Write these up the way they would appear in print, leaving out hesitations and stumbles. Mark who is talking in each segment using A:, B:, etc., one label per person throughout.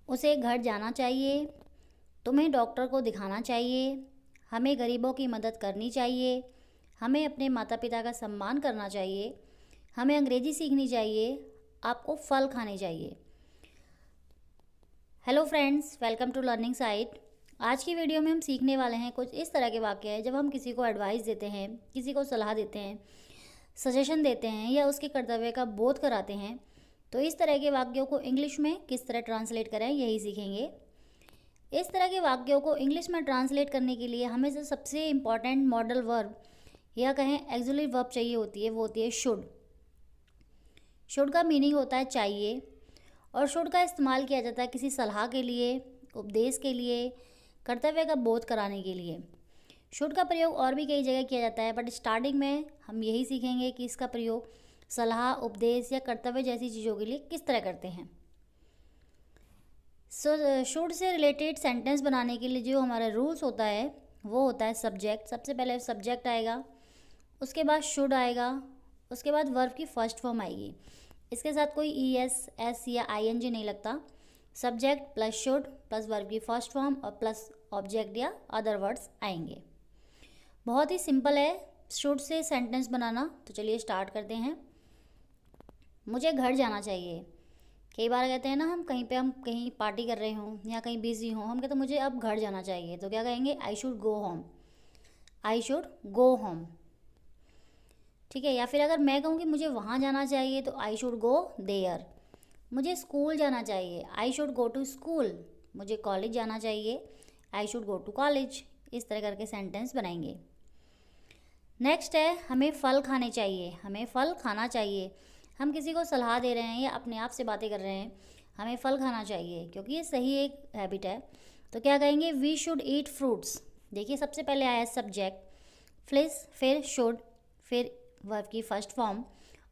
A: उसे घर जाना चाहिए, तुम्हें डॉक्टर को दिखाना चाहिए, हमें गरीबों की मदद करनी चाहिए, हमें अपने माता पिता का सम्मान करना चाहिए, हमें अंग्रेजी सीखनी चाहिए, आपको फल खाने चाहिए। Hello friends, welcome to learning site. आज की वीडियो में हम सीखने वाले हैं कुछ इस तरह के वाक्य हैं जब हम किसी को एडवाइस देते हैं, किसी को सलाह देते हैं, सजेशन देते हैं या उसके कर्तव्य का बोध कराते हैं, तो इस तरह के वाक्यों को इंग्लिश में किस तरह ट्रांसलेट करें यही सीखेंगे। इस तरह के वाक्यों को इंग्लिश में ट्रांसलेट करने के लिए हमें जो सबसे इम्पॉर्टेंट मॉडल वर्ब या कहें एक्सुलेटिव वर्ब चाहिए होती है, वो होती है शुड। शुड का मीनिंग होता है चाहिए, और शुड का इस्तेमाल किया जाता है किसी सलाह के लिए, उपदेश के लिए, कर्तव्य का बोध कराने के लिए। शुड का प्रयोग और भी कई जगह किया जाता है, बट स्टार्टिंग में हम यही सीखेंगे कि इसका प्रयोग सलाह, उपदेश या कर्तव्य जैसी चीज़ों के लिए किस तरह करते हैं। शुड से रिलेटेड सेंटेंस बनाने के लिए जो हमारा रूल्स होता है वो होता है सब्जेक्ट। सबसे पहले सब्जेक्ट आएगा, उसके बाद शुड आएगा, उसके बाद वर्ब की फर्स्ट फॉर्म आएगी। इसके साथ कोई ES, S या ING नहीं लगता। Subject plus should plus verb की फर्स्ट फॉर्म और प्लस ऑब्जेक्ट या अदर वर्ड्स आएंगे। बहुत ही सिंपल है शुड से सेंटेंस बनाना, तो चलिए स्टार्ट करते हैं। मुझे घर जाना चाहिए। कई बार कहते हैं ना, हम कहीं पार्टी कर रहे हों या कहीं बिजी हों, हम कहते हैं मुझे अब घर जाना चाहिए, तो क्या कहेंगे? आई should go home. I should go home, ठीक है। या फिर अगर मैं कहूँ कि मुझे वहाँ जाना चाहिए तो आई शुड गो देयर। मुझे स्कूल जाना चाहिए, I should go to school. मुझे कॉलेज जाना चाहिए, I should go to college. इस तरह करके सेंटेंस बनाएंगे। नेक्स्ट है हमें फल खाने चाहिए। हमें फल खाना चाहिए, हम किसी को सलाह दे रहे हैं या अपने आप से बातें कर रहे हैं, हमें फल खाना चाहिए क्योंकि ये सही एक हैबिट है। तो क्या कहेंगे? We should eat fruits. देखिए, सबसे पहले आया सब्जेक्ट, फिर शुड, फिर वर्ब की फर्स्ट फॉर्म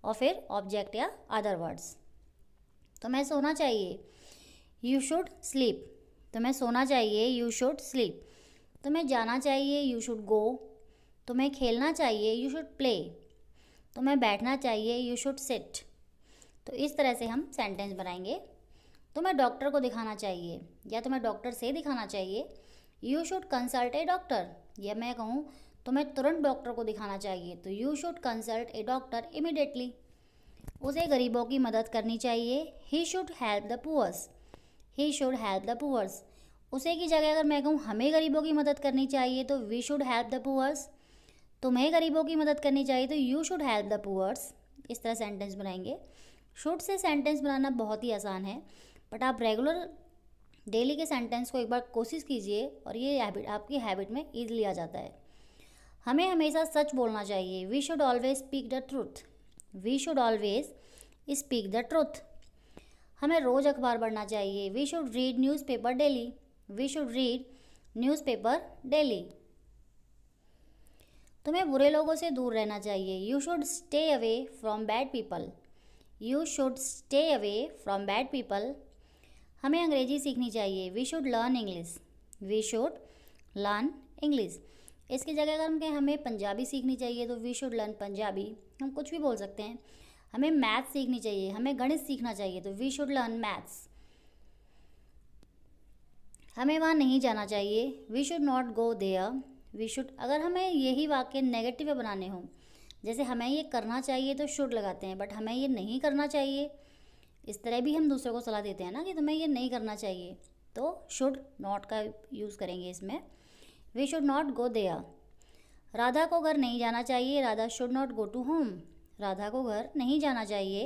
A: और फिर ऑब्जेक्ट या अदर वर्ड्स। तो मैं सोना चाहिए, यू शुड स्लीप। तो मैं सोना चाहिए, यू शुड स्लीप। तो मैं जाना चाहिए, यू शुड गो। तो मैं खेलना चाहिए, यू शुड प्ले। तो मैं बैठना चाहिए, यू शुड सिट। तो इस तरह से हम सेंटेंस बनाएंगे। तो मैं डॉक्टर को दिखाना चाहिए या तो मैं डॉक्टर से दिखाना चाहिए, you should consult a doctor. या मैं कहूँ तो मैं तुरंत डॉक्टर को दिखाना चाहिए, तो you should consult a doctor immediately. उसे गरीबों की मदद करनी चाहिए, he should help the poors. He should help the poors. उसे की जगह अगर मैं कहूँ हमें गरीबों की मदद करनी चाहिए, तो we should help the poors. तुम्हें गरीबों की मदद करनी चाहिए, तो you should help the poors. इस तरह सेंटेंस बनाएंगे। शुड से सेंटेंस बनाना बहुत ही आसान है, बट आप रेगुलर डेली के सेंटेंस को एक बार कोशिश कीजिए और ये हैबिट आपकी हैबिट में ईजिली आ जाता है। हमें हमेशा सच बोलना चाहिए, we should always speak the truth. We should always speak the truth. हमें रोज़ अखबार पढ़ना चाहिए, we should read newspaper daily. We should read newspaper daily. तुम्हें बुरे लोगों से दूर रहना चाहिए, you should stay away from bad people. You should stay away from bad people. हमें अंग्रेजी सीखनी चाहिए, we should learn English. We should learn English. इसकी जगह अगर हम कहें हमें पंजाबी सीखनी चाहिए, तो वी शुड लर्न पंजाबी। हम कुछ भी बोल सकते हैं। हमें मैथ्स सीखनी चाहिए, हमें गणित सीखना चाहिए, तो वी शुड लर्न मैथ्स। हमें वहाँ नहीं जाना चाहिए, we should not go there. We should, अगर हमें यही वाक्य नेगेटिव में बनाने हों, जैसे हमें ये करना चाहिए तो शुड लगाते हैं, बट हमें ये नहीं करना चाहिए, इस तरह भी हम दूसरे को सलाह देते हैं ना कि तुम्हें ये नहीं करना चाहिए, तो शुड नॉट का यूज़ करेंगे इसमें। We should not go there. Radha को घर नहीं जाना चाहिए, Radha should not go to home. Radha को घर नहीं जाना चाहिए,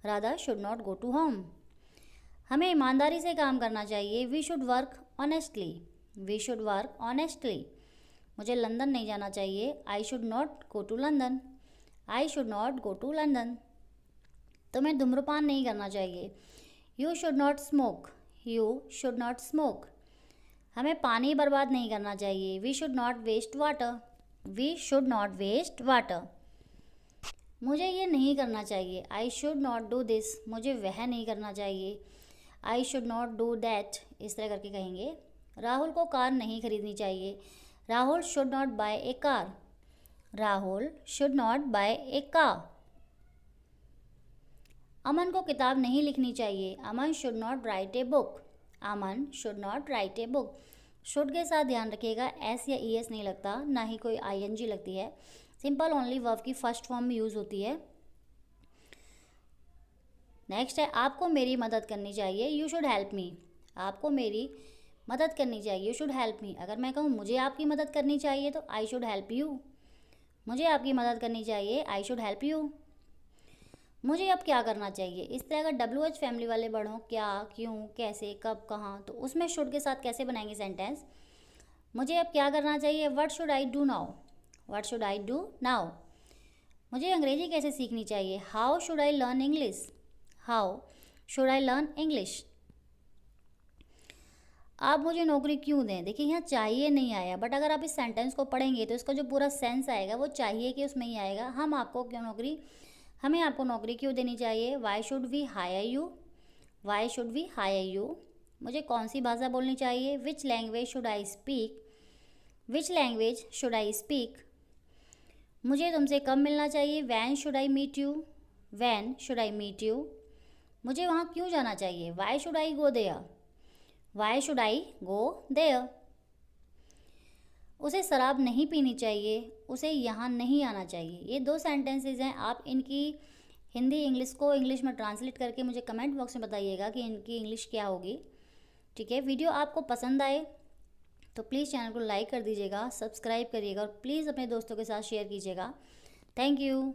A: Radha should not go to home. हमें ईमानदारी से काम करना चाहिए, we should work honestly. We should work honestly. मुझे लंदन नहीं जाना चाहिए, I should not go to London. I should not go to London. तुम्हें धूम्रपान नहीं करना चाहिए, you should not smoke. You should not smoke. हमें पानी बर्बाद नहीं करना चाहिए, we should not waste water. We should not waste water. मुझे ये नहीं करना चाहिए, I should not do this. मुझे वह नहीं करना चाहिए, I should not do that. इस तरह करके कहेंगे। राहुल को कार नहीं खरीदनी चाहिए, Rahul should not buy a car. Rahul should not buy a car. Aman को किताब नहीं लिखनी चाहिए, Aman should not write a book. Aman should not write a book. Should के साथ ध्यान रखिएगा एस या ई एस नहीं लगता, ना ही कोई आई एन जी लगती है, सिंपल ओनली वर्ब की फर्स्ट फॉर्म में यूज़ होती है। नेक्स्ट है आपको मेरी मदद करनी चाहिए, यू शुड हेल्प मी। आपको मेरी मदद करनी चाहिए, यू शुड हेल्प मी। अगर मैं कहूँ मुझे आपकी मदद करनी चाहिए तो आई शुड हेल्प यू। मुझे आपकी मदद करनी चाहिए, आई शुड हेल्प यू। मुझे अब क्या करना चाहिए, इस तरह का WH फैमिली वाले वर्ड हों, क्या, क्यों, कैसे, कब, कहाँ, तो उसमें शुड के साथ कैसे बनाएंगे सेंटेंस। मुझे अब क्या करना चाहिए, what should I do now. What should I do now. मुझे अंग्रेजी कैसे सीखनी चाहिए, how should I learn English. How should I learn English. आप मुझे नौकरी क्यों दें। देखिए यहाँ चाहिए नहीं आया, बट अगर आप इस सेंटेंस को पढ़ेंगे तो इसका जो पूरा सेंस आएगा वो चाहिए कि उसमें ही आएगा। हम आपको क्यों नौकरी, हमें आपको नौकरी क्यों देनी चाहिए, why should we hire you. Why should we hire you. मुझे कौन सी भाषा बोलनी चाहिए, which language should I speak. Which language should I speak. मुझे तुमसे कब मिलना चाहिए, when should I meet you. When should I meet you. मुझे वहाँ क्यों जाना चाहिए, why should I go there. Why should I go there. उसे शराब नहीं पीनी चाहिए, उसे यहाँ नहीं आना चाहिए। ये 2 सेंटेंसेस हैं, आप इनकी हिंदी इंग्लिश को इंग्लिश में ट्रांसलेट करके मुझे कमेंट बॉक्स में बताइएगा कि इनकी इंग्लिश क्या होगी। ठीक है, वीडियो आपको पसंद आए तो प्लीज़ चैनल को लाइक कर दीजिएगा, सब्सक्राइब करिएगा और प्लीज़ अपने दोस्तों के साथ शेयर कीजिएगा। Thank you.